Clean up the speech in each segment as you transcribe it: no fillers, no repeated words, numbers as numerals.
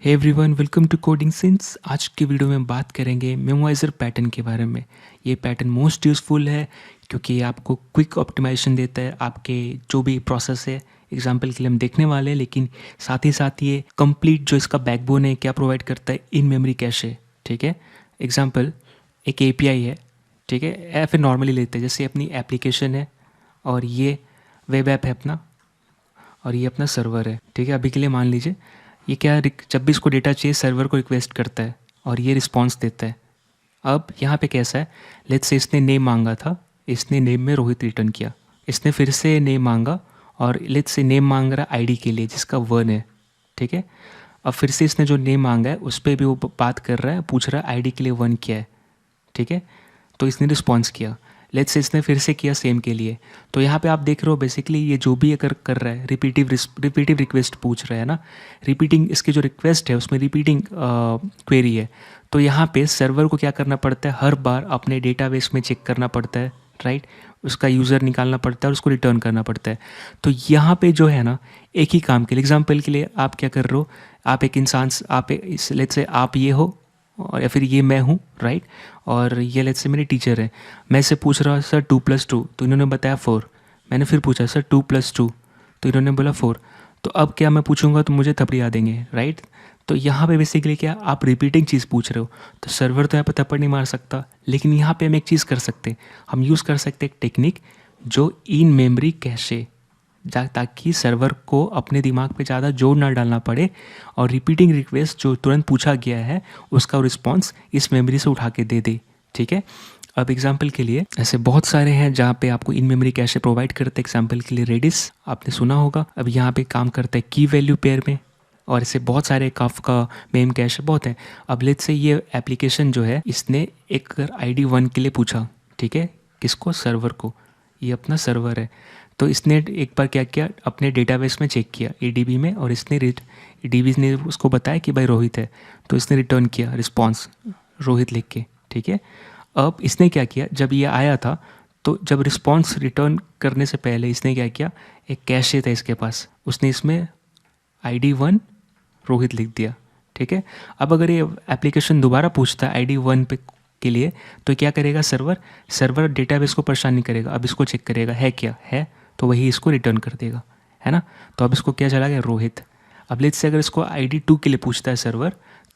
Hey everyone, welcome to coding since. आज की video में बात करेंगे मेमोराइजर पैटर्न के बारे में। ये पैटर्न मोस्ट यूज़फुल है क्योंकि ये आपको क्विक ऑप्टिमाइजेशन देता है आपके जो भी प्रोसेस है। एग्जांपल के लिए हम देखने वाले हैं, लेकिन साथ ही ये कंप्लीट जो इसका बैकबोन है क्या प्रोवाइड करता है, इन मेमोरी कैशे। ठीक है, एग्जांपल एक एपीआई है, ठीक है, या फिर नॉर्मली लेते हैं जैसे अपनी एप्लीकेशन है और ये वेब ऐप है अपना, और ये अपना सर्वर है। ठीक है, अभी के लिए मान लीजिए ये क्या, जब भी इसको डेटा चाहिए सर्वर को रिक्वेस्ट करता है और ये रिस्पॉन्स देता है। अब यहाँ पे कैसा है, लेट्स से इसने नेम मांगा था, इसने नेम में रोहित रिटर्न किया, इसने फिर से नेम मांगा और लेट्स से नेम मांग रहा है आईडी के लिए जिसका 1 है। ठीक है, अब फिर से इसने जो नेम मांगा है उस पर भी वो बात कर रहा है, पूछ रहा है आईडी के लिए 1 क्या है। ठीक है, तो इसने रिस्पॉन्स किया। लेट्स से इसने फिर से किया सेम के लिए। तो यहाँ पे आप देख रहे हो बेसिकली ये जो भी अगर कर रहा है रिपीटिव रिक्वेस्ट पूछ रहा है ना, रिपीटिंग इसकी जो रिक्वेस्ट है उसमें रिपीटिंग क्वेरी है। तो यहाँ पे सर्वर को क्या करना पड़ता है, हर बार अपने डेटाबेस में चेक करना पड़ता है, राइट, उसका यूज़र निकालना पड़ता है और उसको रिटर्न करना पड़ता है। तो यहाँ पे जो है ना, एक ही काम के लिए, एग्जाम्पल के लिए आप क्या कर रहे हो, आप एक इंसान, आप लेट्स से आप ये हो और या फिर ये मैं हूँ, राइट, और ये लेट्स से मेरे टीचर है। मैं इससे पूछ रहा हूँ सर 2+2, तो इन्होंने बताया 4। मैंने फिर पूछा सर 2+2, तो इन्होंने बोला 4। तो अब क्या मैं पूछूंगा तो मुझे थप्पड़ याद देंगे, राइट। तो यहाँ पे बेसिकली क्या, आप रिपीटिंग चीज़ पूछ रहे हो, तो सर्वर तो यहाँ पे थप्पड़ नहीं मार सकता। लेकिन यहाँ पे हम एक चीज़ कर सकते हैं, हम यूज़ कर सकते हैं एक टेक्निक जो इन मेमोरी कैशे, ताकि सर्वर को अपने दिमाग पे ज़्यादा जोर ना डालना पड़े और रिपीटिंग रिक्वेस्ट जो तुरंत पूछा गया है उसका रिस्पॉन्स इस मेमोरी से उठा के दे दे। ठीक है, अब एग्जांपल के लिए ऐसे बहुत सारे हैं जहाँ पे आपको इन मेमोरी कैशे प्रोवाइड करते हैं। एग्जांपल के लिए रेडिस आपने सुना होगा, अब यहाँ पे काम करता है की वैल्यू पेयर में, और ऐसे बहुत सारे काफका मेम कैशे बहुत है। अब लेट्स से ये एप्लीकेशन जो है इसने एक आईडी 1 के लिए पूछा, ठीक है, किसको, सर्वर को, ये अपना सर्वर है। तो इसने एक बार क्या किया, अपने डेटाबेस में चेक किया एडीबी में, और इसने एडीबी ने उसको बताया कि भाई रोहित है, तो इसने रिटर्न किया रिस्पॉन्स रोहित लिख के। ठीक है, अब इसने क्या किया, जब ये आया था तो जब रिस्पॉन्स रिटर्न करने से पहले इसने क्या किया, एक कैशे था इसके पास, उसने इसमें आईडी 1 रोहित लिख दिया। ठीक है, अब अगर ये एप्लीकेशन दोबारा पूछता है आईडी 1 पे के लिए, तो क्या करेगा, सर्वर डेटाबेस को परेशान नहीं करेगा, अब इसको चेक करेगा है क्या है, तो वही इसको रिटर्न कर देगा, है ना। तो अब इसको क्या चला गया, रोहित। अब लेट्स से अगर इसको आईडी 2 के लिए पूछता है सर्वर,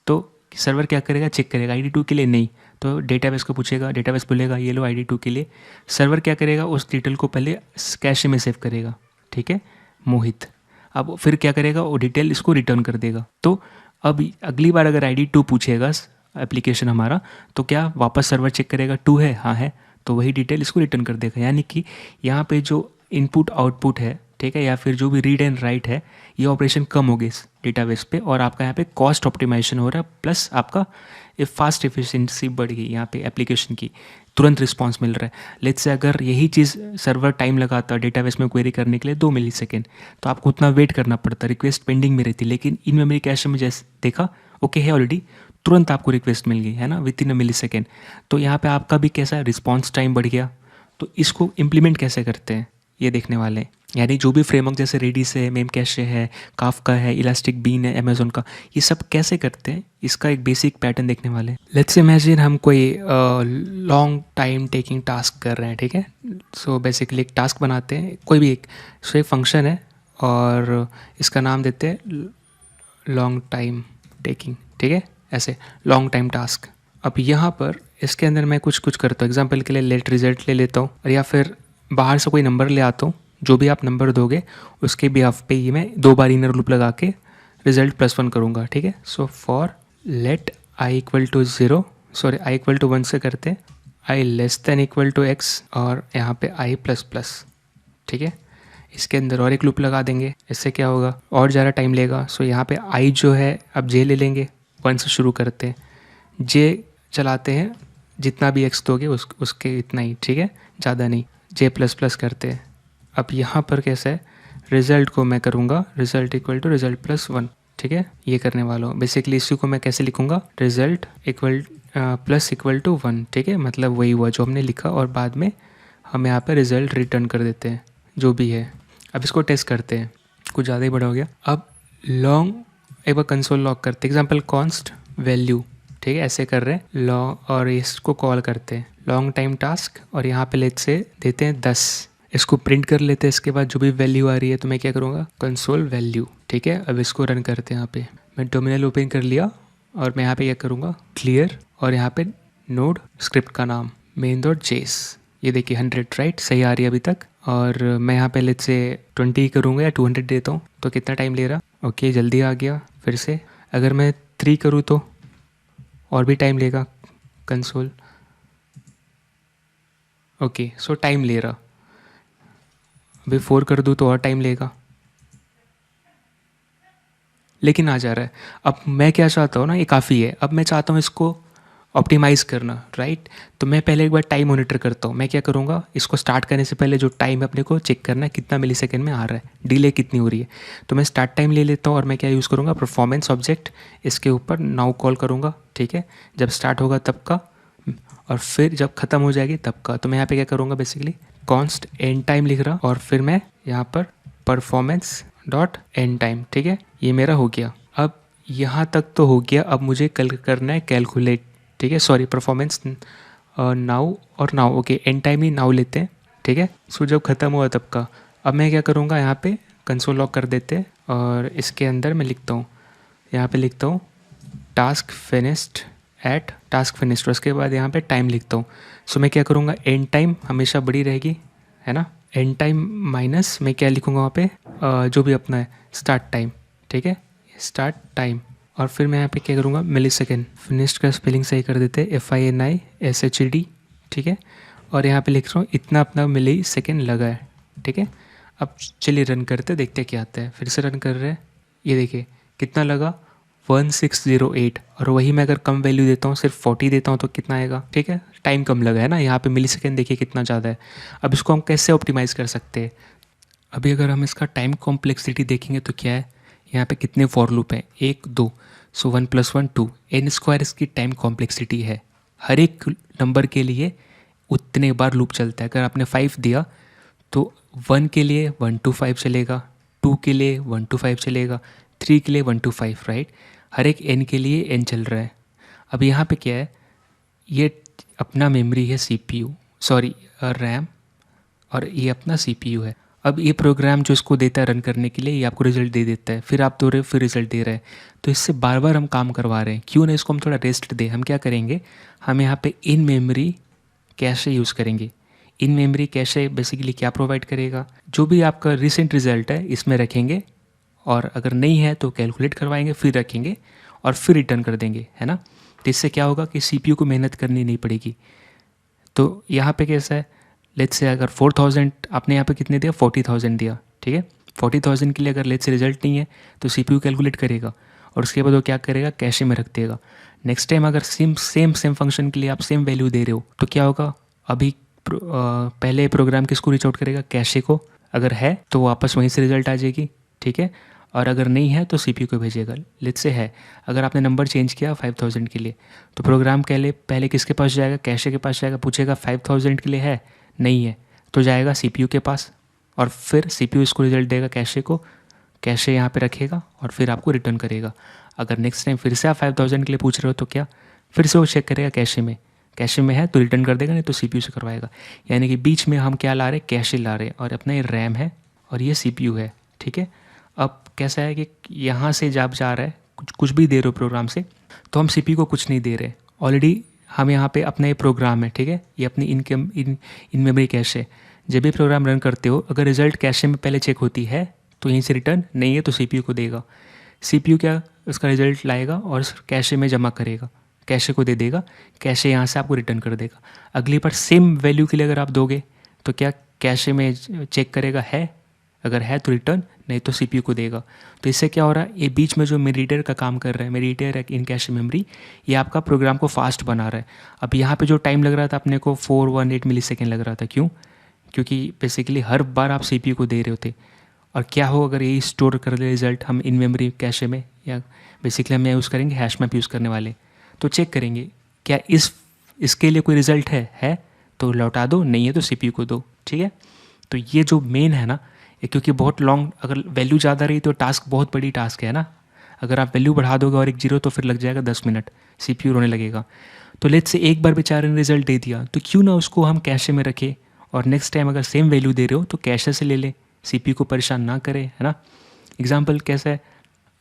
तो सर्वर क्या करेगा, चेक करेगा आईडी 2 के लिए नहीं, तो डेटाबेस को पूछेगा, डेटाबेस बोलेगा ये लो आईडी 2 के लिए। सर्वर क्या करेगा, उस डिटेल को पहले कैशे में सेव करेगा, ठीक है, मोहित। अब फिर क्या करेगा, वो डिटेल इसको रिटर्न कर देगा। तो अब अगली बार अगर आईडी 2 पूछेगा एप्लीकेशन हमारा, तो क्या वापस सर्वर चेक करेगा 2 है, हाँ है, तो वही डिटेल इसको रिटर्न कर देगा। यानी कि यहाँ पे जो इनपुट आउटपुट है, ठीक है, या फिर जो भी रीड एंड राइट है, ये ऑपरेशन कम हो गई इस डेटाबेस पे, और आपका यहाँ पे कॉस्ट ऑप्टिमाइजेशन हो रहा है, प्लस आपका फास्ट एफिशिएंसी बढ़ गई यहाँ पे एप्लीकेशन की, तुरंत रिस्पांस मिल रहा है। लेट्स से अगर यही चीज़ सर्वर टाइम लगाता डेटाबेस में क्वेरी करने के लिए 2 मिलीसेकेंड, तो आपको उतना वेट करना पड़ता, रिक्वेस्ट पेंडिंग में रहती। लेकिन इन मेमोरी कैशे में जैसे देखा, ओके है ऑलरेडी, तुरंत आपको रिक्वेस्ट मिल गई, है ना, विद इन अ मिलीसेकेंड। तो यहाँ पे आपका भी कैसा रिस्पॉन्स टाइम बढ़ गया। तो इसको इम्प्लीमेंट कैसे करते हैं ये देखने वाले हैं। यानी जो भी फ्रेमवर्क जैसे रेडिस है, मेम कैशे है, काफका है, इलास्टिक बीन है, अमेजोन का, ये सब कैसे करते हैं, इसका एक बेसिक पैटर्न देखने वाले हैं। लेट्स इमेजिन हम कोई लॉन्ग टाइम टेकिंग टास्क कर रहे हैं, ठीक है। सो बेसिकली एक टास्क बनाते हैं, कोई भी एक, सो एक फंक्शन है और इसका नाम देते हैं लॉन्ग टाइम टेकिंग, ठीक है, ऐसे लॉन्ग टाइम टास्क। अब यहाँ पर इसके अंदर मैं कुछ करता हूँ, एग्जाम्पल के लिए लेट रिजल्ट ले लेता हूँ, और या फिर बाहर से कोई नंबर ले आता हूँ, जो भी आप नंबर दोगे उसके बिहाफ पे ही मैं 2 बार इनर लूप लगा के रिजल्ट +1 करूँगा, ठीक है। So for let I equal to 0, sorry I equal to 1 से करते हैं, I less than equal to x, और यहाँ पे आई ++, ठीक है। इसके अंदर और एक लूप लगा देंगे, इससे क्या होगा, और ज़्यादा टाइम लेगा। सो यहाँ पे आई जो है, अब जे ले लेंगे, 1 से शुरू करते हैं, जे चलाते हैं, जितना भी x दोगे उसके इतना ही, ठीक है, ज़्यादा नहीं, j++ करते हैं। अब यहाँ पर कैसा है, रिज़ल्ट को मैं करूँगा रिज़ल्ट इक्वल टू रिज़ल्ट +1, ठीक है, ये करने वाला हूँ। बेसिकली इसी को मैं कैसे लिखूँगा, result equal plus equal to 1, ठीक है, मतलब वही हुआ जो हमने लिखा, और बाद में हम यहाँ पर रिज़ल्ट रिटर्न कर देते हैं जो भी है। अब इसको टेस्ट करते हैं, कुछ ज़्यादा ही बड़ा हो गया। अब लॉन्ग एक बार कंसोल लॉग करते, एग्जाम्पल कॉन्स्ट वैल्यू, ठीक है, ऐसे कर रहे हैं लॉन्ग और इसको कॉल करते हैं लॉन्ग टाइम टास्क और यहाँ पे लेट से देते हैं 10, इसको प्रिंट कर लेते हैं। इसके बाद जो भी वैल्यू आ रही है तो मैं क्या करूँगा कंसोल वैल्यू, ठीक है। अब इसको रन करते हैं। यहाँ पे मैं टर्मिनल ओपन कर लिया और मैं यहाँ पे क्या करूँगा क्लियर और यहाँ पे नोड स्क्रिप्ट का नाम main.js, ये देखिए 100 राइट सही आ रही है अभी तक। और मैं यहाँ पे लेट से 20 करूँगा या 200 देता हूँ तो कितना टाइम ले रहा, ओके जल्दी आ गया। फिर से अगर मैं 3 करूँ तो और भी टाइम लेगा कंसोल, ओके सो टाइम ले रहा। अभी 4 कर दूँ तो और टाइम लेगा, लेकिन आ जा रहा है। अब मैं क्या चाहता हूँ ना, ये काफ़ी है। अब मैं चाहता हूँ इसको ऑप्टिमाइज़ करना, राइट। तो मैं पहले एक बार टाइम मॉनिटर करता हूँ। मैं क्या करूँगा, इसको स्टार्ट करने से पहले जो टाइम है अपने को चेक करना है कितना मिली सेकेंड में आ रहा है, डिले कितनी हो रही है। तो मैं स्टार्ट टाइम ले लेता हूँ और मैं क्या यूज़ करूँगा परफॉर्मेंस ऑब्जेक्ट, इसके ऊपर नाउ कॉल करूँगा, ठीक है। जब स्टार्ट होगा तब का और फिर जब ख़त्म हो जाएगी तब का। तो मैं यहाँ पे क्या करूँगा बेसिकली कॉन्स्ट एंड टाइम लिख रहा और फिर मैं यहाँ पर परफॉर्मेंस डॉट एंड टाइम, ठीक है। ये मेरा हो गया। अब यहाँ तक तो हो गया। अब मुझे कल करना है कैलकुलेट, ठीक है, सॉरी परफॉर्मेंस नाउ और now, okay and time he now लेते हैं, ठीक है। सो जब ख़त्म हुआ तब का। अब मैं क्या करूँगा यहाँ पे कंसोल लॉक कर देते हैं और इसके अंदर मैं लिखता हूँ, यहाँ पे लिखता हूँ task finished at task finished, उसके बाद यहाँ पे टाइम लिखता हूँ। सो मैं क्या करूँगा एंड टाइम हमेशा बड़ी रहेगी, है ना। एंड टाइम माइनस मैं क्या लिखूँगा वहाँ पे जो भी अपना है स्टार्ट टाइम, ठीक है, स्टार्ट टाइम। और फिर मैं यहाँ पे क्या करूँगा मिली सेकेंड, फिनिश्ड का स्पेलिंग सही कर देते हैं FINISHED, ठीक है। और यहाँ पे लिख रहा हूँ इतना अपना मिली सेकेंड लगा है, ठीक है। अब चलिए रन करते देखते हैं क्या आता है। फिर से रन कर रहे हैं, ये देखिए कितना लगा 1608। और वही मैं अगर कम वैल्यू देता हूँ सिर्फ 40 देता हूँ तो कितना आएगा, ठीक है, टाइम कम लगा है ना। यहाँ पे मिली सेकेंड देखिए कितना ज़्यादा है। अब इसको हम कैसे ऑप्टिमाइज़ कर सकते हैं। अभी अगर हम इसका टाइम कॉम्प्लेक्सिटी देखेंगे तो क्या है, यहाँ पे कितने फॉर लूप हैं 1 2, सो 1 + 1 2, n स्क्वायर इसकी टाइम कॉम्प्लेक्सिटी है। हर एक नंबर के लिए उतने बार लूप चलता है। अगर आपने 5 दिया तो 1 के लिए 1 to 5 चलेगा, 2 के लिए 1 to 5 चलेगा, 3 के लिए 1 to 5, राइट। हर एक n के लिए n चल रहा है। अब यहाँ पे क्या है, ये अपना मेमोरी है CPU, सॉरी रैम, और ये अपना CPU है। अब ये प्रोग्राम जो इसको देता है रन करने के लिए, ये आपको रिजल्ट दे देता है, फिर आप दो रहे फिर रिजल्ट दे रहे हैं। तो इससे बार बार हम काम करवा रहे हैं, क्यों ना इसको हम थोड़ा रेस्ट दें। हम क्या करेंगे, हम यहाँ पे इन मेमोरी कैशे यूज़ करेंगे। इन मेमोरी कैशे बेसिकली क्या प्रोवाइड करेगा, जो भी आपका रिसेंट रिजल्ट है इसमें रखेंगे, और अगर नहीं है तो कैलकुलेट करवाएंगे, फिर रखेंगे और फिर रिटर्न कर देंगे, है ना। तो इससे क्या होगा कि CPU को मेहनत करनी नहीं पड़ेगी। तो यहाँ पे कैसा है, लेट्स से अगर 4000 आपने यहाँ पे कितने दिया 40,000 दिया, ठीक है। 40,000 के लिए अगर लेट्स से रिजल्ट नहीं है तो CPU कैलकुलेट करेगा और उसके बाद वो क्या करेगा कैशे में रख देगा। नेक्स्ट टाइम अगर सेम फंक्शन के लिए आप सेम वैल्यू दे रहे हो तो क्या होगा, अभी पहले प्रोग्राम किसको रीच आउट करेगा, कैशे को। अगर है तो वापस वहीं से रिजल्ट आ जाएगी, ठीक है। और अगर नहीं है तो CPU को भेजेगा। लेट्स से है, अगर आपने नंबर चेंज किया 5000 के लिए तो प्रोग्राम पहले किसके पास जाएगा, कैशे के पास जाएगा, पूछेगा 5000 के लिए है, नहीं है तो जाएगा CPU के पास, और फिर CPU इसको रिजल्ट देगा कैशे को, कैशे यहाँ पे रखेगा और फिर आपको रिटर्न करेगा। अगर नेक्स्ट टाइम फिर से आप 5000 के लिए पूछ रहे हो तो क्या, फिर से वो चेक करेगा कैशे में है तो रिटर्न कर देगा, नहीं तो CPU से करवाएगा। यानी कि बीच में हम क्या ला रहे हैं, कैशे ला रहे हैं, और अपना ये रैम है और ये CPU है, ठीक है। अब कैसा है कि यहाँ से जब जा रहा है कुछ भी दे रहे हो प्रोग्राम से, तो हम CPU को कुछ नहीं दे रहे, ऑलरेडी हम यहाँ पे अपना ये प्रोग्राम है, ठीक है। ये अपनी इन मेमोरी कैश है। जब भी प्रोग्राम रन करते हो अगर रिजल्ट कैशे में पहले चेक होती है तो यहीं से रिटर्न, नहीं है तो CPU को देगा। CPU क्या उसका रिजल्ट लाएगा और कैशे में जमा करेगा, कैशे को दे देगा, कैशे यहाँ से आपको रिटर्न कर देगा। अगली बार सेम वैल्यू के लिए अगर आप दोगे तो क्या कैशे में चेक करेगा है, अगर है तो रिटर्न, नहीं तो CPU को देगा। तो इससे क्या हो रहा है, ये बीच में जो मेडिएटर का काम कर रहा है, मेडिएटर है इन कैश मेमोरी, ये आपका प्रोग्राम को फास्ट बना रहा है। अब यहाँ पे जो टाइम लग रहा था अपने को 418 मिली सेकेंड लग रहा था, क्यों, क्योंकि बेसिकली हर बार आप CPU को दे रहे होते। और क्या हो अगर यही स्टोर कर ले रिजल्ट हम इन मेमोरी कैशे में, या बेसिकली हम यूज़ करेंगे हैश मैप यूज़ करने वाले, तो चेक करेंगे क्या इसके लिए कोई रिजल्ट है तो लौटा दो, नहीं है तो CPU को दो, ठीक है। तो ये जो मेन है ना, क्योंकि बहुत लॉन्ग अगर वैल्यू ज़्यादा रही तो टास्क बहुत बड़ी टास्क है ना। अगर आप वैल्यू बढ़ा दोगे और एक जीरो तो फिर लग जाएगा 10 मिनट, CPU रोने लगेगा। तो लेट्स से एक बार बेचारे ने रिजल्ट दे दिया, तो क्यों ना उसको हम कैशे में रखें और नेक्स्ट टाइम अगर सेम वैल्यू दे रहे हो तो कैशे से ले लें, CPU को परेशान ना करें, है ना। एग्जाम्पल कैसा है,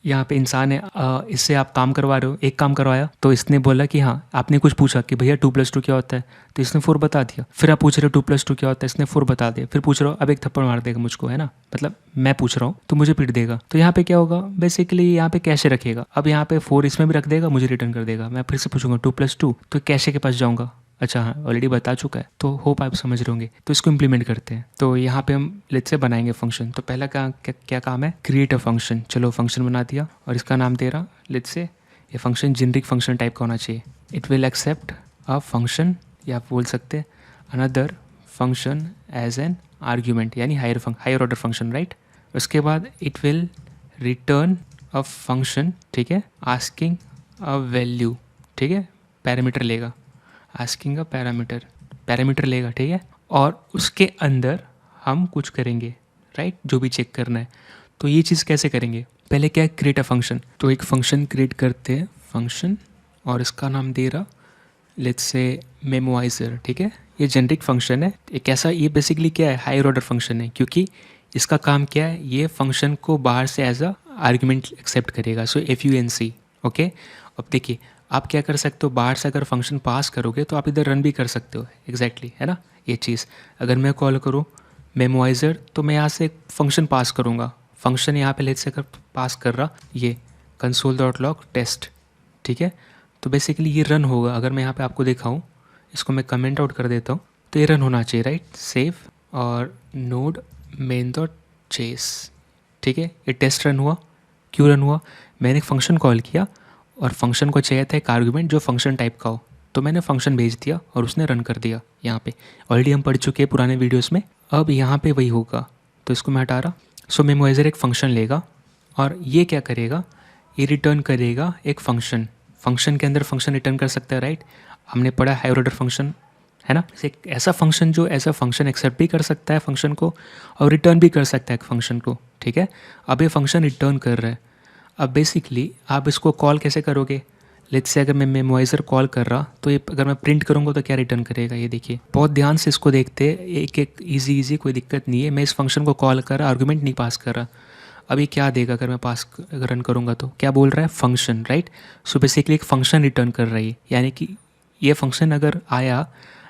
यहाँ पे इंसान है, इससे आप काम करवा रहे हो, एक काम करवाया तो इसने बोला कि हाँ, आपने कुछ पूछा कि भैया 2+2 क्या होता है, तो इसने 4 बता दिया। फिर आप पूछ रहे हो 2+2 क्या होता है, इसने 4 बता दिया। फिर पूछ रहे हो, अब एक थप्पड़ मार देगा मुझको, है ना, मतलब मैं पूछ रहा हूँ तो मुझे पीट देगा। तो यहाँ पे क्या होगा, बेसिकली यहाँ पे कैशे रखेगा। अब यहाँ पे 4 इसमें भी रख देगा, मुझे रिटर्न कर देगा। मैं फिर से पूछूंगा 2+2, तो कैशे के पास जाऊँगा, अच्छा हाँ ऑलरेडी बता चुका है। तो होप आप समझ रहे होंगे। तो इसको इम्प्लीमेंट करते हैं। तो यहाँ पे हम लेट्स से बनाएंगे फंक्शन। तो पहला क्या काम है, क्रिएट अ फंक्शन। चलो फंक्शन बना दिया और इसका नाम दे रहा लेट्स से, ये फंक्शन जेनरिक फंक्शन टाइप का होना चाहिए। It will accept a function, या आप बोल सकते हैं another function as an argument, यानी हायर ऑर्डर फंक्शन, राइट। उसके बाद it will return a function, ठीक है, आस्किंग अ वैल्यू, ठीक है, पैरामीटर लेगा, आस्किंग अ पैरामीटर लेगा, ठीक है। और उसके अंदर हम कुछ करेंगे, राइट, जो भी चेक करना है। तो ये चीज़ कैसे करेंगे, पहले क्या है, क्रिएट अ फंक्शन। तो एक फंक्शन क्रिएट करते हैं, फंक्शन, और इसका नाम दे रहा लेट्स से मेमोइजर, ठीक है। ये जेनरिक फंक्शन है, एक ऐसा, ये बेसिकली क्या है, हायर ऑर्डर फंक्शन है, क्योंकि इसका काम क्या है, ये फंक्शन को बाहर से एज अ आर्ग्यूमेंट एक्सेप्ट करेगा। सो FUNC, ओके। अब देखिए आप क्या कर सकते हो, बाहर से अगर फंक्शन पास करोगे तो आप इधर रन भी कर सकते हो, एग्जैक्टली, है ना। ये चीज़ अगर मैं कॉल करूँ मेमोइजर, तो मैं यहाँ से एक फंक्शन पास करूँगा। फंक्शन यहाँ पे लेट्स से अगर पास कर रहा ये console.log टेस्ट, ठीक है। तो बेसिकली ये रन होगा। अगर मैं यहाँ पे आपको दिखाऊँ, इसको मैं कमेंट आउट कर देता हूँ, तो ये रन होना चाहिए, राइट। सेव और नोड main.chase, ठीक है। ये टेस्ट रन हुआ। क्यों रन हुआ, मैंने एक फंक्शन कॉल किया और फंक्शन को चाहिए था एक आर्गुमेंट जो फंक्शन टाइप का हो, तो मैंने फंक्शन भेज दिया और उसने रन कर दिया। यहाँ पे ऑलरेडी हम पढ़ चुके हैं पुराने वीडियोस में। अब यहाँ पे वही होगा, तो इसको मैं हटा रहा। सो मेमोइजर एक फ़ंक्शन लेगा और ये क्या करेगा, ये रिटर्न करेगा एक फ़ंक्शन। फंक्शन के अंदर फंक्शन रिटर्न कर सकता है, राइट। हमने पढ़ा हायर ऑर्डर फंक्शन, है ना। एक ऐसा फंक्शन जो एज अ फंक्शन एक्सेप्ट भी कर सकता है फंक्शन को और रिटर्न भी कर सकता है फंक्शन को, ठीक है। अब ये फंक्शन रिटर्न कर रहा है। अब बेसिकली आप इसको कॉल कैसे करोगे, लेट्स से अगर मैं मेमोइजर कॉल कर रहा, तो ये अगर मैं प्रिंट करूँगा तो क्या रिटर्न करेगा, ये देखिए। बहुत ध्यान से इसको देखते हैं, एक एक इजी कोई दिक्कत नहीं है। मैं इस फंक्शन को कॉल कर रहा, आर्गूमेंट नहीं पास कर रहा। अब ये क्या देगा, अगर मैं पास रन करूँगा तो क्या बोल रहा है, फंक्शन, राइट। सो बेसिकली एक फंक्शन रिटर्न कर रही है, यानी कि ये फंक्शन अगर आया,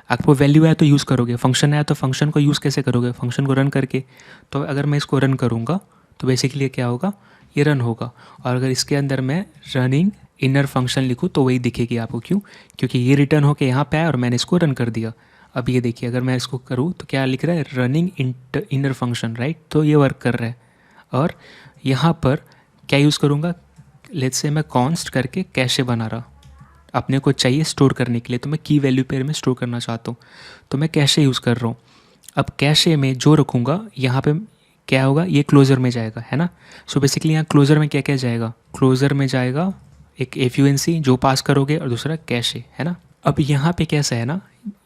आपको वैल्यू आया तो यूज़ करोगे, फंक्शन आया तो फंक्शन को यूज़ कैसे करोगे, फंक्शन को रन करके। तो अगर मैं इसको रन करूँगा तो बेसिकली क्या होगा, ये रन होगा। और अगर इसके अंदर मैं रनिंग इनर फंक्शन लिखूँ तो वही दिखेगी आपको। क्यों, क्योंकि ये रिटर्न होके यहाँ पे आया और मैंने इसको रन कर दिया। अब ये देखिए, अगर मैं इसको करूँ तो क्या लिख रहा है, रनिंग इनर फंक्शन, राइट। तो ये वर्क कर रहा है। और यहाँ पर क्या यूज़ करूँगा, लेट्स से मैं कॉन्स्ट करके कैशे बना रहा, अपने को चाहिए स्टोर करने के लिए। तो मैं की वैल्यू पेयर में स्टोर करना चाहता हूँ, तो मैं कैशे यूज़ कर रहा हूँ। अब कैशे में जो रखूँगा, यहाँ पे क्या होगा, ये क्लोज़र में जाएगा, है ना। सो बेसिकली यहाँ क्लोज़र में क्या क्या जाएगा, क्लोज़र में जाएगा एक FUNC जो पास करोगे और दूसरा कैशे, है ना। अब यहाँ पे कैसा है ना,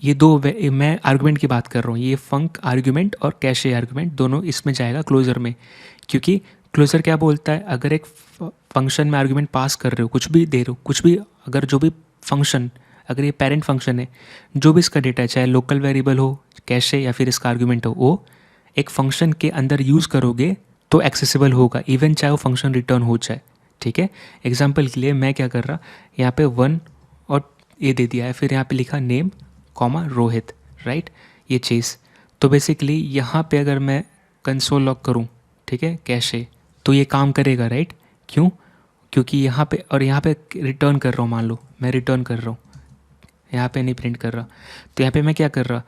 ये दो मैं आर्गुमेंट की बात कर रहा हूँ, ये फंक आर्गुमेंट और कैशे आर्गुमेंट दोनों इसमें जाएगा क्लोज़र में। क्योंकि क्लोज़र क्या बोलता है, अगर एक फंक्शन में आर्गुमेंट पास कर रहे हो, कुछ भी दे रहे हो, कुछ भी, अगर जो भी फंक्शन, अगर ये पेरेंट फंक्शन है, जो भी इसका डेटा है, चाहे लोकल वेरिएबल हो, कैशे या फिर इसका आर्गुमेंट हो, वो एक फंक्शन के अंदर यूज़ करोगे तो एक्सेसिबल होगा, इवन चाहे वो फंक्शन रिटर्न हो जाए, ठीक है। एग्जाम्पल के लिए मैं क्या कर रहा, यहाँ पे 1 और ये दे दिया है, फिर यहाँ पे लिखा नेम कॉमा रोहित, राइट, ये चीज़। तो बेसिकली यहाँ पे अगर मैं कंसोल लॉग करूँ, ठीक है, कैशे, तो ये काम करेगा, राइट। क्यों, क्योंकि यहाँ पे और यहाँ पे रिटर्न कर रहा हूँ, मान लो मैं रिटर्न कर रहा हूँ, यहाँ पे नहीं प्रिंट कर रहा। तो यहाँ पे मैं क्या कर रहा,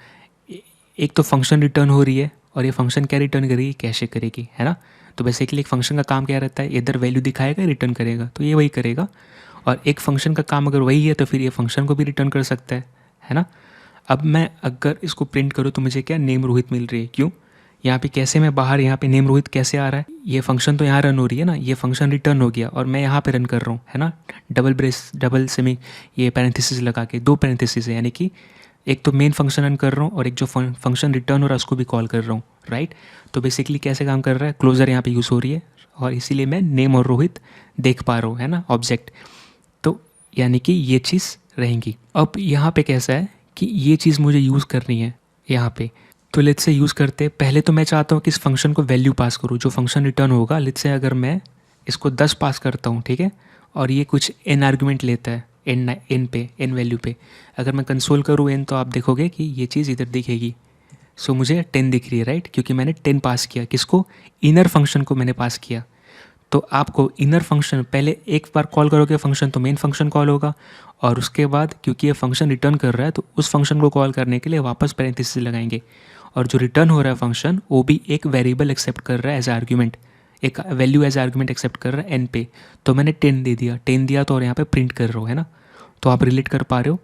एक तो फंक्शन रिटर्न हो रही है और ये फंक्शन क्या रिटर्न करेगी, कैशे करेगी, है ना। तो बेसिकली एक फंक्शन का काम क्या रहता है, इधर वैल्यू दिखाएगा, रिटर्न करेगा, तो ये वही करेगा। और एक फंक्शन का काम अगर वही है तो फिर ये फंक्शन को भी रिटर्न कर सकता है ना। अब मैं अगर इसको प्रिंट करूँ तो मुझे क्या, नेम रोहित मिल रही है। क्यों, यहाँ पे कैसे मैं बाहर, यहाँ पे नेम रोहित कैसे आ रहा है, ये फंक्शन तो यहाँ रन हो रही है ना, ये फंक्शन रिटर्न हो गया और मैं यहाँ पे रन कर रहा हूँ, है ना। डबल सेमी ये पैरेंथेसिस लगा के, 2 पैरेंथेसिस है, यानी कि एक तो मेन फंक्शन रन कर रहा हूँ और एक जो फंक्शन रिटर्न हो रहा है उसको भी कॉल कर रहा हूँ, राइट। तो बेसिकली कैसे काम कर रहा है, क्लोजर यहाँ पे यूज़ हो रही है और इसीलिए मैं नेम और रोहित देख पा रहा हूँ, है ना, ऑब्जेक्ट। तो यानी कि ये चीज़ रहेंगी। अब यहाँ पे कैसा है कि ये चीज़ मुझे यूज़ करनी है यहाँ पे। तो लेट्स से यूज़ करते हैं। पहले तो मैं चाहता हूँ कि इस फंक्शन को वैल्यू पास करूँ, जो फंक्शन रिटर्न होगा। लेट्स से अगर मैं इसको 10 पास करता हूँ, ठीक है, और ये कुछ n आर्गुमेंट लेता है, n वैल्यू पे। अगर मैं कंसोल करूँ n, तो आप देखोगे कि ये चीज़ इधर दिखेगी। सो मुझे 10 दिख रही है, राइट, क्योंकि मैंने 10 पास किया। किसको? इनर फंक्शन को मैंने पास किया। तो आपको इनर फंक्शन पहले एक बार कॉल करोगे फंक्शन, तो मेन फंक्शन कॉल होगा, और उसके बाद क्योंकि ये फंक्शन रिटर्न कर रहा है तो उस फंक्शन को कॉल करने के लिए वापस पैरेंथेसिस लगाएंगे। और जो रिटर्न हो रहा है फंक्शन, वो भी एक वेरिएबल एक्सेप्ट कर रहा है एज आर्ग्यूमेंट, एक वैल्यू एज आर्ग्यूमेंट एक्सेप्ट कर रहा है n पे। तो मैंने 10 दे दिया, 10 दिया तो, और यहाँ पे प्रिंट कर रहा हूँ, है ना। तो आप रिलेट कर पा रहे हो।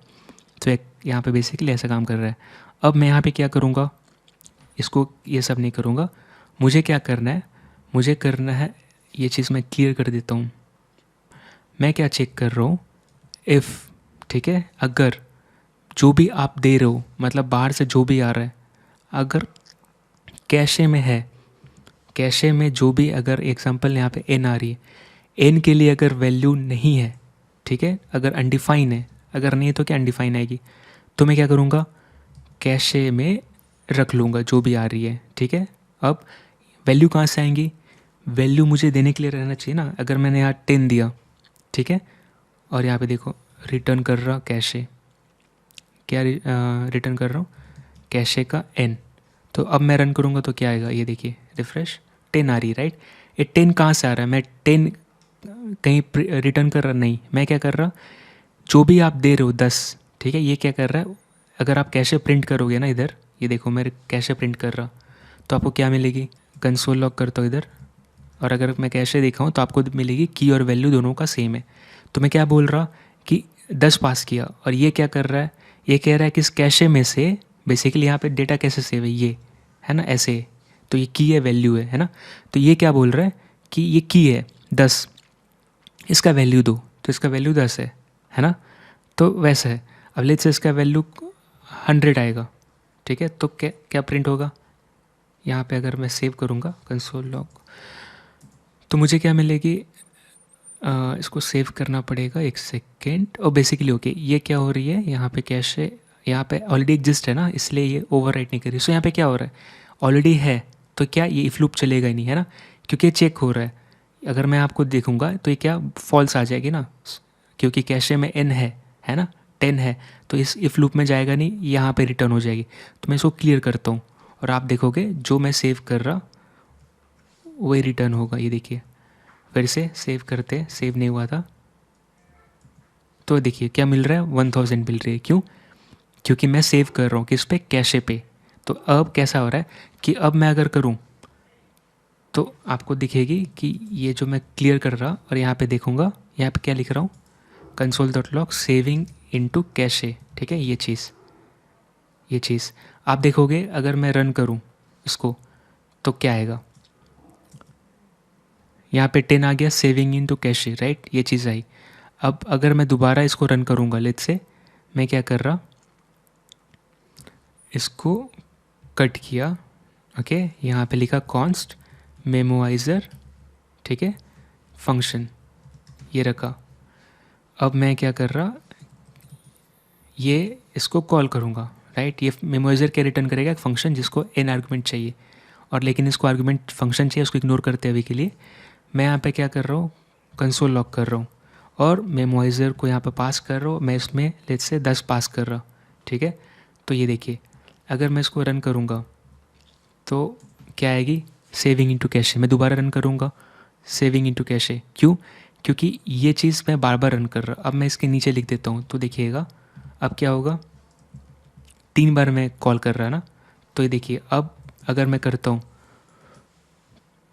तो एक यहाँ पे बेसिकली ऐसा काम कर रहा है। अब मैं यहाँ पे क्या करूँगा, इसको ये सब नहीं करूँगा। मुझे क्या करना है, मुझे करना है, ये चीज़ मैं क्लियर कर देता हूँ। मैं क्या चेक कर रहा हूँ, इफ़, ठीक है, अगर जो भी आप दे रहे हो, मतलब बाहर से जो भी आ रहा है, अगर कैशे में है, कैशे में जो भी, अगर एग्जांपल यहाँ पे n आ रही है, n के लिए अगर वैल्यू नहीं है, ठीक है, अगर अनडिफाइन है, अगर नहीं है तो क्या अनडिफाइन आएगी, तो मैं क्या करूँगा, कैशे में रख लूँगा जो भी आ रही है, ठीक है। अब वैल्यू कहाँ से आएंगी, वैल्यू मुझे देने के लिए रहना चाहिए ना। अगर मैंने यहाँ 10 दिया, ठीक है, और यहाँ पे देखो रिटर्न कर रहा कैशे, क्या रिटर्न कर रहा हूँ, कैशे का n। तो अब मैं रन करूँगा तो क्या आएगा, ये देखिए रिफ्रेश, 10 आ रही है, राइट। ये 10 कहाँ से आ रहा है, मैं 10 कहीं रिटर्न कर रहा नहीं, मैं क्या कर रहा, जो भी आप दे रहे हो 10, ठीक है, ये क्या कर रहा है, अगर आप कैशे प्रिंट करोगे ना इधर, ये देखो मैं कैशे प्रिंट कर रहा, तो आपको क्या मिलेगी, कंसोल लॉग करता हूँ इधर, और अगर मैं कैशे दिखाऊँ तो आपको मिलेगी की और वैल्यू दोनों का सेम है। तो मैं क्या बोल रहा कि 10 पास किया, और ये क्या कर रहा है, ये कह रहा है कि इस कैशे में से बेसिकली यहाँ पे डेटा कैसे सेव है, ये है ना, ऐसे। तो ये की है, वैल्यू है ना। तो ये क्या बोल रहा है कि ये की है 10, इसका वैल्यू दो, तो इसका वैल्यू 10 है ना। तो वैसा है। अब लेट्स से इसका वैल्यू 100 आएगा, ठीक है, तो क्या क्या प्रिंट होगा, यहाँ पे अगर मैं सेव करूँगा कंसोल लॉग, तो मुझे क्या मिलेगी, इसको सेव करना पड़ेगा, एक सेकेंड। और बेसिकली ओके, ये क्या हो रही है, यहाँ पे कैशे, यहाँ पे ऑलरेडी एग्जिस्ट है ना, इसलिए ये ओवरराइट नहीं कर रही। सो यहाँ पे क्या हो रहा है, ऑलरेडी है, तो क्या ये इफ लूप चलेगा ही नहीं, है ना, क्योंकि ये चेक हो रहा है। अगर मैं आपको देखूंगा तो ये क्या फॉल्स आ जाएगी ना, क्योंकि कैशे में n है ना, 10 है, तो इस इफ लूप में जाएगा नहीं, यहाँ पे रिटर्न हो जाएगी। तो मैं इसको क्लियर करता हूँ, और आप देखोगे जो मैं सेव कर रहा वही रिटर्न होगा। ये देखिए, फिर से सेव करते, सेव नहीं हुआ था, तो देखिए क्या मिल रहा है, 1000 मिल रही है। क्यों? क्योंकि मैं सेव कर रहा हूँ किस पे, कैशे पे। तो अब कैसा हो रहा है कि अब मैं अगर करूँ तो आपको दिखेगी कि ये जो मैं क्लियर कर रहा, और यहाँ पे देखूँगा, यहाँ पे क्या लिख रहा हूँ, console.log सेविंग इनटू कैशे, ठीक है, ये चीज़ आप देखोगे। अगर मैं रन करूँ इसको तो क्या आएगा, यहाँ पे 10 आ गया, सेविंग इनटू कैशे, राइट, ये चीज़ आई। अब अगर मैं दोबारा इसको रन करूँगा, लेट्स से मैं क्या कर रहा, इसको कट किया, ओके, यहाँ पे लिखा कॉन्स्ट मेमोवाइज़र, ठीक है, फंक्शन, ये रखा। अब मैं क्या कर रहा, ये इसको कॉल करूँगा, राइट। ये मेमोवाइज़र क्या रिटर्न करेगा, एक फंक्शन जिसको n आर्गुमेंट चाहिए, और लेकिन इसको आर्गुमेंट फंक्शन चाहिए, उसको इग्नोर करते हैं अभी के लिए। मैं यहाँ पे क्या कर रहा हूँ, कंसोल लॉग कर रहा हूँ, और मेमोवाइज़र को यहाँ पे पास कर रहा हूँ। मैं इसमें लेट्स से 10 पास कर रहा, ठीक है। तो ये देखिए, अगर मैं इसको रन करूँगा तो क्या आएगी, सेविंग इनटू कैशे। मैं दोबारा रन करूँगा, सेविंग इनटू कैशे। क्यों? क्योंकि ये चीज़ मैं बार बार रन कर रहा। अब मैं इसके नीचे लिख देता हूँ, तो देखिएगा अब क्या होगा, 3 बार मैं कॉल कर रहा ना। तो ये देखिए, अब अगर मैं करता हूँ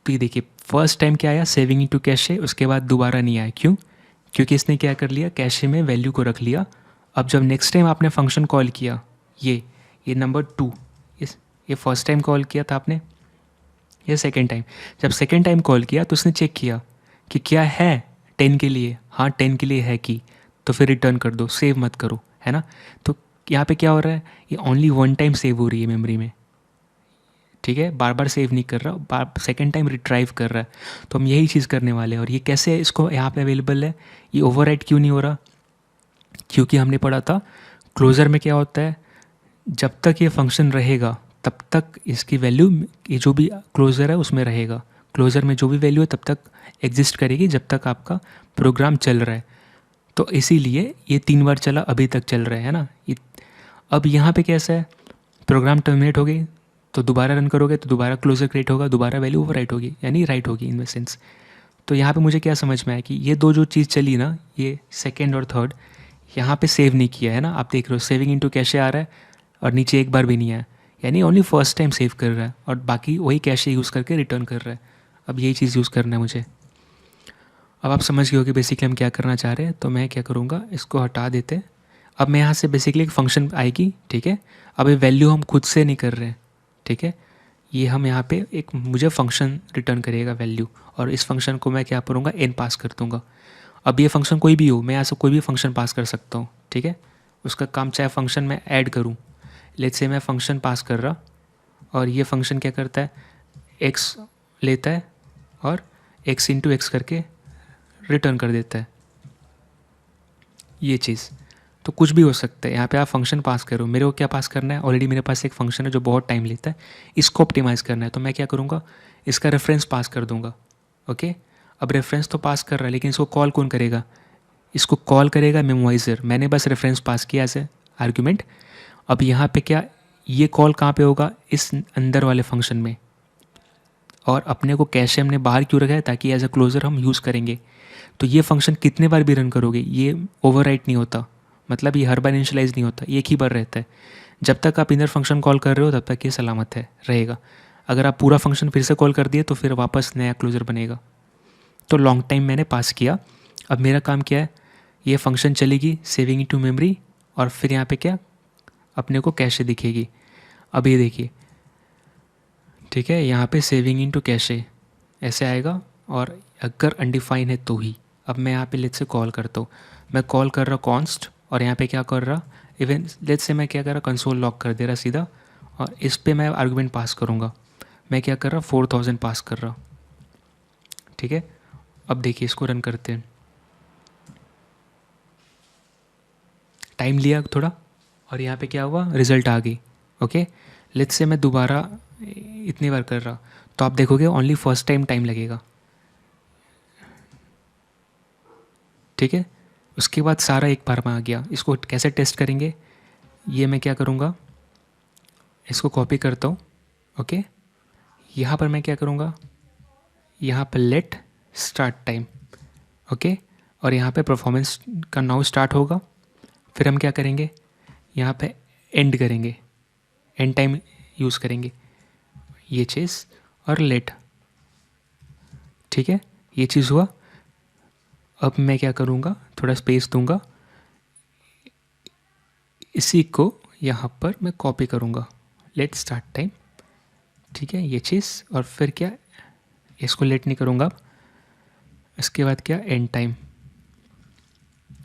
तो ये देखिए, फर्स्ट टाइम क्या आया, सेविंग इनटू कैशे, उसके बाद दोबारा नहीं आया। क्यों? क्योंकि इसने क्या कर लिया, कैशे में वैल्यू को रख लिया। अब जब नेक्स्ट टाइम आपने फंक्शन कॉल किया, ये नंबर 2, ये फर्स्ट टाइम कॉल किया था आपने, ये सेकेंड टाइम, जब सेकेंड टाइम कॉल किया तो उसने चेक किया कि क्या है 10 के लिए, हाँ 10 के लिए है की, तो फिर रिटर्न कर दो, सेव मत करो, है ना। तो यहाँ पे क्या हो रहा है, ये ओनली वन टाइम सेव हो रही है मेमोरी में, ठीक है, बार बार सेव नहीं कर रहा, बार सेकेंड टाइम रिट्राइव कर रहा है। तो हम यही चीज़ करने वाले हैं। और ये कैसे इसको यहाँ पे अवेलेबल है, ये ओवरराइट क्यों नहीं हो रहा, क्योंकि हमने पढ़ा था क्लोज़र में क्या होता है, जब तक ये फंक्शन रहेगा तब तक इसकी वैल्यू, ये जो भी क्लोज़र है उसमें रहेगा, क्लोज़र में जो भी वैल्यू है तब तक एग्जिस्ट करेगी जब तक आपका प्रोग्राम चल रहा है। तो इसीलिए ये 3 बार चला, अभी तक चल रहा है ना ये। अब यहाँ पे कैसा है, प्रोग्राम टर्मिनेट हो गई तो दोबारा रन करोगे तो दोबारा क्लोजर क्रिएट होगा, दोबारा वैल्यू ओवर राइट होगी, यानी राइट होगी इन द सेंस। तो यहाँ पे मुझे क्या समझ में आया कि ये दो जो चीज़ चली ना, ये सेकेंड और थर्ड, यहाँ पे सेव नहीं किया है ना, आप देख रहे हो सेविंग इनटू कैशे आ रहा है और नीचे एक बार भी नहीं आया, यानी ओनली फर्स्ट टाइम सेव कर रहा है और बाकी वही कैशे यूज़ करके रिटर्न कर रहा है। अब यही चीज़ यूज़ करना है मुझे। अब आप समझ गए हो कि बेसिकली हम क्या करना चाह रहे हैं। तो मैं क्या करूँगा, इसको हटा देते हैं। अब मैं यहाँ से बेसिकली एक फ़ंक्शन आएगी, ठीक है। अब ये वैल्यू हम खुद से नहीं कर रहे हैं, ठीक है। ये हम यहाँ पे एक मुझे फंक्शन रिटर्न करेगा वैल्यू, और इस फंक्शन को मैं क्या करूँगा, एन पास कर दूँगा। अब ये फंक्शन कोई भी हो, मैं यहाँ से कोई भी फंक्शन पास कर सकता हूँ, ठीक है। उसका काम चाहे फंक्शन मैं ऐड करूँ, लेट्स से मैं फंक्शन पास कर रहा और ये फंक्शन क्या करता है, एक्स लेता है और एक्स इंटू एक्स करके रिटर्न कर देता है ये चीज़। तो कुछ भी हो सकता है, यहाँ पे आप फंक्शन पास करो, मेरे को क्या पास करना है, ऑलरेडी मेरे पास एक फंक्शन है जो बहुत टाइम लेता है, इसको ऑप्टिमाइज़ करना है। तो मैं क्या करूँगा, इसका रेफरेंस पास कर दूँगा, ओके। अब रेफरेंस तो पास कर रहा है, लेकिन इसको कॉल कौन करेगा, इसको कॉल करेगा मेमोइज़र। मैंने बस रेफरेंस पास किया एज ए आर्ग्यूमेंट। अब यहाँ पे क्या, ये कॉल कहाँ पे होगा, इस अंदर वाले फंक्शन में। और अपने को कैशे हमने बाहर क्यों रखा है, ताकि एज अ क्लोज़र हम यूज़ करेंगे। तो ये फंक्शन कितने बार भी रन करोगे ये ओवरराइट नहीं होता, मतलब ये हर बार इनिशियलाइज नहीं होता, एक ही बार रहता है। जब तक आप इनर फंक्शन कॉल कर रहे हो तब तक ये सलामत है रहेगा। अगर आप पूरा फंक्शन फिर से कॉल कर दिए तो फिर वापस नया क्लोज़र बनेगा। तो लॉन्ग टाइम मैंने पास किया। अब मेरा काम क्या है, ये फंक्शन चलेगी सेविंग इनटू मेमोरी, और फिर यहाँ पे क्या, अपने को कैशे दिखेगी। अब ये देखिए, ठीक है, यहाँ पे सेविंग इनटू कैशे ऐसे आएगा, और अगर अनडिफाइन है तो ही। अब मैं यहाँ पे लेट्स से कॉल करता हूँ, मैं कॉल कर रहा कॉन्स्ट, और यहाँ पे क्या कर रहा, इवन लेट्स से मैं क्या कर रहा, कंसोल लॉक कर दे रहा सीधा, और इस पे मैं आर्गुमेंट पास करूँगा। मैं क्या कर रहा, 4000 पास कर रहा, ठीक है। अब देखिए इसको रन करते हैं, टाइम लिया थोड़ा, और यहाँ पे क्या हुआ, रिज़ल्ट आ गई, ओके। लेट्स से मैं दोबारा इतनी बार कर रहा, तो आप देखोगे ओनली फर्स्ट टाइम टाइम लगेगा, ठीक है। उसके बाद सारा एक बार में आ गया। इसको कैसे टेस्ट करेंगे, ये मैं क्या करूँगा, इसको कॉपी करता हूँ, ओके। यहाँ पर मैं क्या करूँगा, यहाँ पर लेट स्टार्ट टाइम, ओके। और यहाँ पे परफॉर्मेंस का नाउ स्टार्ट होगा। फिर हम क्या करेंगे, यहाँ पे एंड करेंगे, एंड टाइम यूज़ करेंगे, ये चीज़, और लेट, ठीक है। ये चीज़ हुआ। अब मैं क्या करूँगा, थोड़ा स्पेस दूंगा, इसी को यहाँ पर मैं कॉपी करूँगा, लेट स्टार्ट टाइम, ठीक है, ये चीज़। और फिर क्या, इसको लेट नहीं करूँगा अब। इसके बाद क्या, एंड टाइम।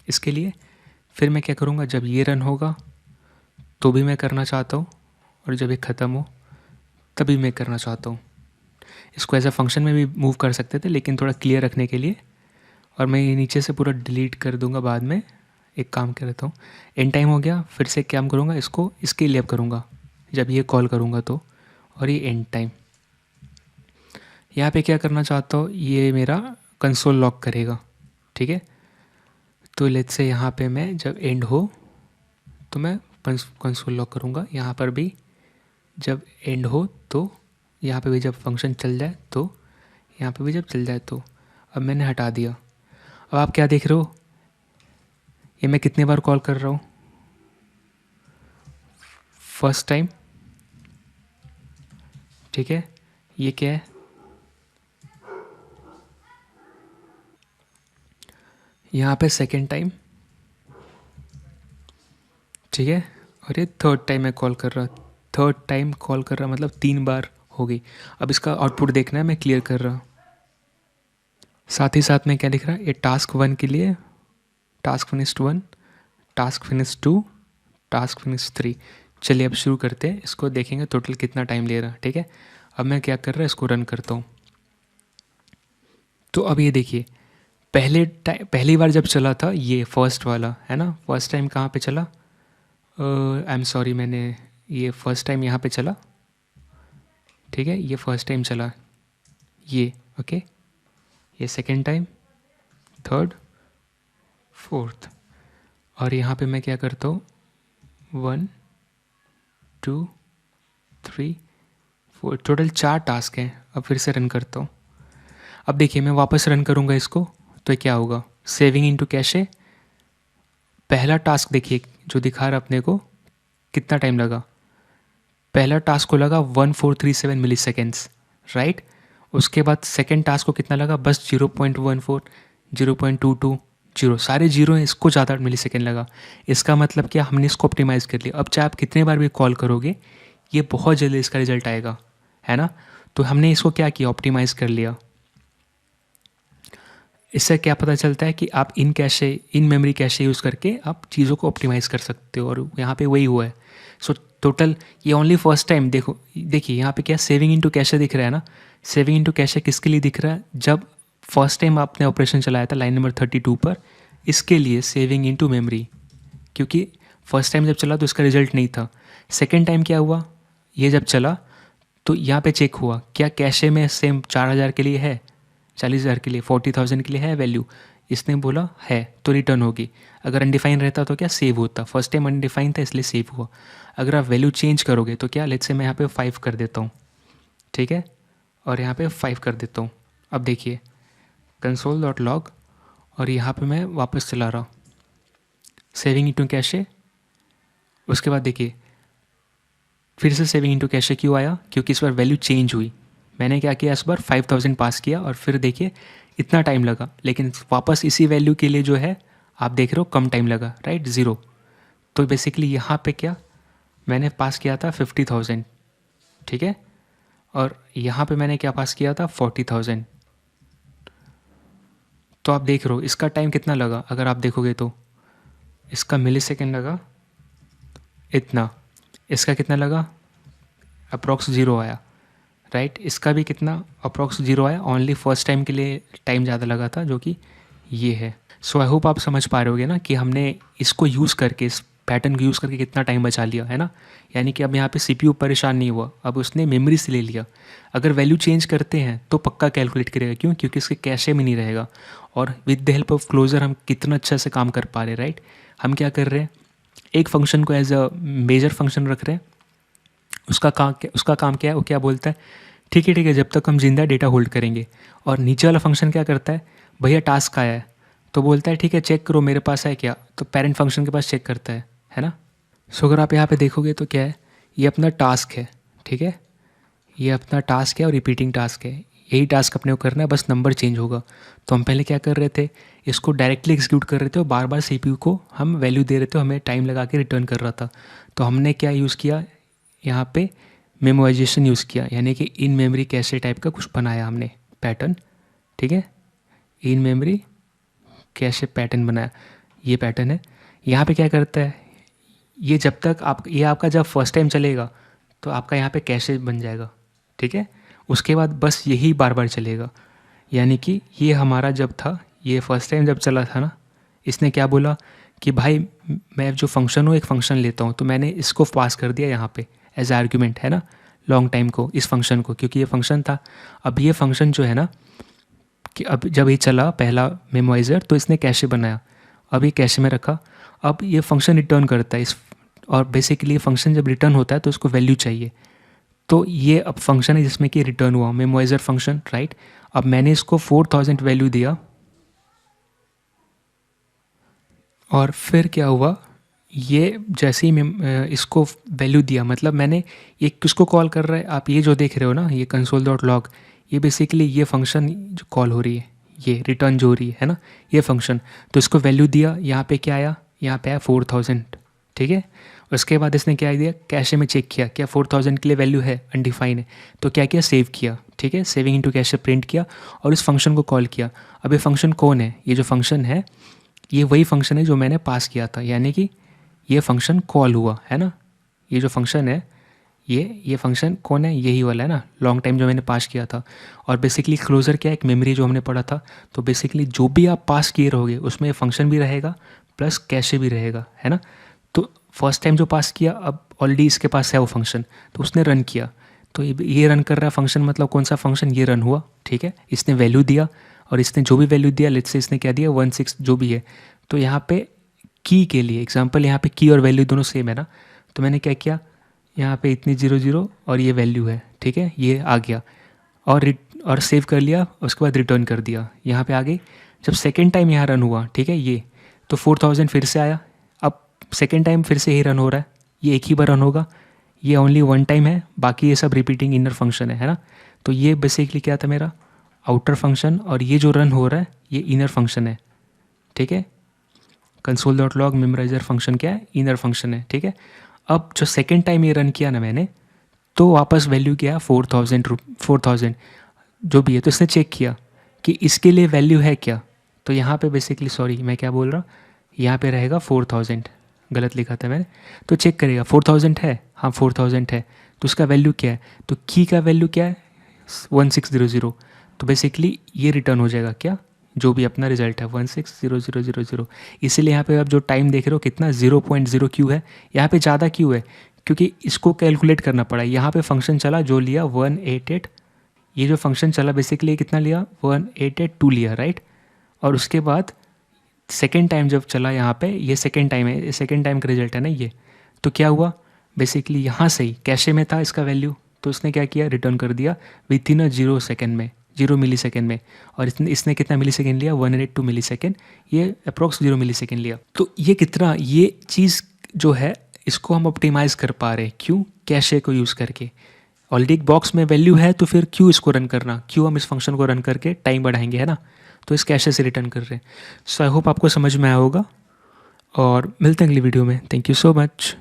इसके लिए फिर मैं क्या करूँगा, जब ये रन होगा तो भी मैं करना चाहता हूँ, और जब ये ख़त्म हो तभी मैं करना चाहता हूँ। इसको एज अ फंक्शन में भी मूव कर सकते थे, लेकिन थोड़ा क्लियर रखने के लिए, और मैं ये नीचे से पूरा डिलीट कर दूंगा बाद में। एक काम करता हूँ, एंड टाइम हो गया, फिर से काम करूँगा, इसको इसके लिए अब करूँगा जब ये कॉल करूँगा तो, और ये एंड टाइम। यहाँ पे क्या करना चाहता हूँ, ये मेरा कंसोल लॉक करेगा, ठीक है। तो लेट्स से यहाँ पे मैं जब एंड हो तो मैं कंसोल लॉक करूँगा, यहाँ पर भी जब एंड हो तो, यहाँ पे भी जब फंक्शन चल जाए तो, यहाँ पे भी जब चल जाए तो। अब मैंने हटा दिया। अब आप क्या देख रहे हो, ये मैं कितने बार कॉल कर रहा हूँ, फर्स्ट टाइम, ठीक है। ये क्या है, यहाँ पे सेकेंड टाइम, ठीक है। और ये थर्ड टाइम मैं कॉल कर रहा, थर्ड टाइम कॉल कर रहा, मतलब 3 बार हो गई। अब इसका आउटपुट देखना है, मैं क्लियर कर रहा। साथ ही साथ में क्या लिख रहा है, ये टास्क 1 के लिए task finished 1, task finish 2, task finish 3, चलिए अब शुरू करते हैं, इसको देखेंगे टोटल कितना टाइम ले रहा है। ठीक है, अब मैं क्या कर रहा है, इसको रन करता हूँ। तो अब ये देखिए, पहली बार जब चला था ये फर्स्ट वाला है ना, फर्स्ट टाइम कहाँ पे चला, आई एम सॉरी, मैंने ये फर्स्ट टाइम यहाँ पे चला। ठीक है, ये फर्स्ट टाइम चला ये, ओके, ये सेकेंड टाइम, थर्ड, फोर्थ, और यहाँ पे मैं क्या करता हूँ, 1 2 3 4, टोटल 4 टास्क हैं। अब फिर से रन करता हूँ। अब देखिए मैं वापस रन करूँगा इसको, तो क्या होगा, सेविंग इनटू कैशे, पहला टास्क देखिए जो दिखा रहा अपने को, कितना टाइम लगा, पहला टास्क को लगा 1437 मिली सेकेंड्स, राइट। उसके बाद सेकेंड टास्क को कितना लगा, बस 0.14, 0.22, जीरो, सारे जीरो हैं, इसको ज़्यादा मिली सेकेंड लगा। इसका मतलब क्या, हमने इसको ऑप्टिमाइज़ कर लिया। अब चाहे आप कितने बार भी कॉल करोगे, ये बहुत जल्दी इसका रिजल्ट आएगा, है ना। तो हमने इसको क्या किया, ऑप्टिमाइज़ कर लिया। इससे क्या पता चलता है कि आप इन मेमोरी कैशे यूज़ करके आप चीज़ों को ऑप्टिमाइज़ कर सकते हो, और यहाँ पे वही हुआ है। सो टोटल ये ओनली फर्स्ट टाइम, देखिए यहाँ पे क्या सेविंग इनटू कैशे दिख रहा है ना। सेविंग इनटू कैशे किसके लिए दिख रहा है, जब फर्स्ट टाइम आपने ऑपरेशन चलाया था लाइन नंबर 32 पर, इसके लिए सेविंग इनटू मेमोरी, क्योंकि फर्स्ट टाइम जब चला तो इसका रिजल्ट नहीं था। सेकेंड टाइम क्या हुआ, ये जब चला तो यहाँ पे चेक हुआ क्या कैशे में सेम 4000 के लिए है, 40,000 के लिए, 40,000 के लिए है वैल्यू, इसने बोला है तो रिटर्न होगी। अगर अनडिफाइन रहता तो क्या सेव होता, फर्स्ट टाइम अनडिफाइन था इसलिए सेव हुआ। अगर आप वैल्यू चेंज करोगे तो क्या, लेट्स से मैं यहाँ पे 5 कर देता हूँ, ठीक है, और यहाँ पे 5 कर देता हूँ। अब देखिए console.log, और यहाँ पे मैं वापस चला रहा हूँ सेविंग इनटू कैशे। उसके बाद देखिए फिर से सेविंग इनटू कैशे क्यों आया, क्योंकि इस बार वैल्यू चेंज हुई। मैंने क्या किया, इस बार 5000 पास किया, और फिर देखिए इतना टाइम लगा, लेकिन वापस इसी वैल्यू के लिए जो है आप देख रहे हो कम टाइम लगा, राइट, 0। तो बेसिकली यहाँ पे क्या मैंने पास किया था 50,000, ठीक है, और यहाँ पे मैंने क्या पास किया था 40,000। तो आप देख रहे हो इसका टाइम कितना लगा, अगर आप देखोगे तो इसका मिली सेकेंड लगा इतना, इसका कितना लगा, अप्रॉक्स 0 आया, राइट। इसका भी कितना, अप्रॉक्स 0 आया, ओनली फर्स्ट टाइम के लिए टाइम ज़्यादा लगा था, जो कि ये है। सो आई होप आप समझ पा रहे होगे ना कि हमने इसको यूज़ करके, इस पैटर्न को यूज़ करके कितना टाइम बचा लिया, है ना। यानी कि अब यहाँ पे सीपीयू परेशान नहीं हुआ, अब उसने मेमोरी से ले लिया। अगर वैल्यू चेंज करते हैं तो पक्का कैलकुलेट करेगा, क्यों, क्योंकि इसके कैशे में नहीं रहेगा। और with the help of closure हम कितना अच्छा से काम कर पा रहे हैं, राइट। हम क्या कर रहे हैं, एक फंक्शन को एज अ मेजर फंक्शन रख रहे हैं, उसका काम क्या है, वो क्या बोलता है, ठीक है जब तक हम जिंदा डेटा होल्ड करेंगे। और नीचे वाला फंक्शन क्या करता है, भैया टास्क आया है तो बोलता है ठीक है चेक करो मेरे पास है क्या, तो पेरेंट फंक्शन के पास चेक करता है ना। सो अगर आप यहाँ पे देखोगे तो क्या है, ये अपना टास्क है, ठीक है, ये अपना टास्क है और रिपीटिंग टास्क है, यही टास्क अपने को करना है, बस नंबर चेंज होगा। तो हम पहले क्या कर रहे थे, इसको डायरेक्टली एग्जीक्यूट कर रहे थे और बार बार सीपीयू को हम वैल्यू दे रहे थे, हमें टाइम लगा के रिटर्न कर रहा था। तो हमने क्या यूज़ किया, यहाँ पे मेमोराइजेशन यूज़ किया, यानी कि इन मेमोरी कैशे टाइप का कुछ बनाया हमने पैटर्न, ठीक है, इन मेमोरी कैशे पैटर्न बनाया, ये पैटर्न है। यहाँ पे क्या करता है, ये जब तक ये आपका जब फर्स्ट टाइम चलेगा तो आपका यहाँ पे कैशे बन जाएगा, ठीक है। उसके बाद बस यही बार बार चलेगा, यानी कि ये हमारा जब था, ये फर्स्ट टाइम जब चला था ना, इसने क्या बोला कि भाई मैं जो फंक्शन हूँ एक फ़ंक्शन लेता हूँ, तो मैंने इसको पास कर दिया यहाँ पे एज आर्ग्यूमेंट, है ना, लॉन्ग टाइम को, इस फंक्शन को, क्योंकि ये फंक्शन था। अब ये फंक्शन जो है ना, कि अब जब ये चला पहला मेमोराइज़र तो इसने कैशे बनाया, अब ये कैशे में रखा, अब ये फंक्शन रिटर्न करता है इस, और बेसिकली ये फंक्शन जब रिटर्न होता है तो इसको वैल्यू चाहिए। तो ये अब फंक्शन है जिसमें कि रिटर्न हुआ मेमोराइज़र फंक्शन, राइट। अब मैंने इसको 4000 वैल्यू दिया, और फिर क्या हुआ, ये जैसे ही मैं इसको वैल्यू दिया, मतलब मैंने ये किसको कॉल कर रहा है, आप ये जो देख रहे हो ना, ये console.log, ये बेसिकली ये फंक्शन जो कॉल हो रही है, ये रिटर्न जो हो रही है ना, ये फंक्शन। तो इसको वैल्यू दिया, यहाँ पे क्या आया, यहाँ पे आया 4000, ठीक है। उसके बाद इसने क्या दिया, कैशे में चेक किया क्या 4000 के लिए वैल्यू है, अनडिफाइन है, तो क्या किया, सेव किया, ठीक है, सेविंग इनटू कैशे प्रिंट किया और इस फंक्शन को कॉल किया। अब ये फंक्शन कौन है, ये जो फंक्शन है ये वही फंक्शन है जो मैंने पास किया था, यानी कि ये फंक्शन कॉल हुआ, है ना, ये जो फंक्शन है, ये फंक्शन कौन है, यही वाला है ना, लॉन्ग टाइम जो मैंने पास किया था। और बेसिकली क्लोजर क्या है, एक मेमोरी जो हमने पढ़ा था। तो बेसिकली जो भी आप पास किए रहोगे उसमें फंक्शन भी रहेगा प्लस कैशे भी रहेगा, है ना। तो फर्स्ट टाइम जो पास किया, अब ऑलरेडी इसके पास है वो फंक्शन, तो उसने रन किया। तो ये रन कर रहा है फंक्शन, मतलब कौन सा फंक्शन, ये रन हुआ, ठीक है। इसने वैल्यू दिया और इसने जो भी वैल्यू दिया, लेट्स से इसने क्या दिया 16 जो भी है। तो यहाँ पे की के लिए एग्जांपल, यहाँ पे की और वैल्यू दोनों सेम है ना। तो मैंने क्या किया, यहाँ पे इतनी 00 और ये वैल्यू है, ठीक है, ये आ गया और सेव कर लिया, उसके बाद रिटर्न कर दिया। यहाँ पे आ गई। जब सेकेंड टाइम यहाँ रन हुआ, ठीक है, ये तो 4000 फिर से आया। अब सेकेंड टाइम फिर से ही रन हो रहा है, ये एक ही बार रन होगा, ये ओनली वन टाइम है, बाकी ये सब रिपीटिंग इनर फंक्शन है ना। तो ये बेसिकली क्या था, मेरा आउटर फंक्शन, और ये जो रन हो रहा है ये इनर फंक्शन है, ठीक है। console.log मेमोराइजर फंक्शन क्या है, इनर फंक्शन है, ठीक है। अब जो सेकेंड टाइम ये रन किया ना मैंने, तो वापस वैल्यू क्या है 4000 जो भी है। तो इसने चेक किया कि इसके लिए वैल्यू है क्या। तो यहाँ पे बेसिकली, सॉरी मैं क्या बोल रहा हूँ, यहाँ पे रहेगा 4000, गलत लिखा था मैंने। तो चेक करेगा 4000 है, हाँ 4000 है। तो उसका वैल्यू क्या है, तो की का वैल्यू क्या है 1600। तो बेसिकली ये रिटर्न हो जाएगा क्या, जो भी अपना रिजल्ट है 160000। इसीलिए यहाँ पे आप जो टाइम देख रहे हो कितना 0.0 क्यू है, यहाँ पे ज़्यादा क्यू है क्योंकि इसको कैलकुलेट करना पड़ा। यहाँ पे फंक्शन चला जो लिया 188, ये जो फंक्शन चला बेसिकली कितना लिया 1882 लिया, राइट। और उसके बाद सेकेंड टाइम जब चला यहाँ पे, ये सेकेंड टाइम है, सेकेंड टाइम का रिजल्ट है ना ये। तो क्या हुआ, बेसिकली यहाँ से ही कैशे में था इसका वैल्यू, तो उसने क्या किया, रिटर्न कर दिया विथ इन 0 सेकेंड में, 0 मिली सेकेंड में। और इसने कितना मिली सेकेंड लिया 182 मिली सेकेंड, ये अप्रॉक्स 0 मिली सेकेंड लिया। तो ये कितना, ये चीज़ जो है इसको हम ऑप्टिमाइज़ कर पा रहे हैं, क्यों, कैशे को यूज़ करके। ऑलरेडी एक बॉक्स में वैल्यू है, तो फिर क्यों इसको रन करना, क्यों हम इस फंक्शन को रन करके टाइम बढ़ाएंगे, है ना। तो इस कैशे से रिटर्न कर रहे हैं। सो आई होप आपको समझ में आया होगा, और मिलते हैं अगली वीडियो में। Thank you so much.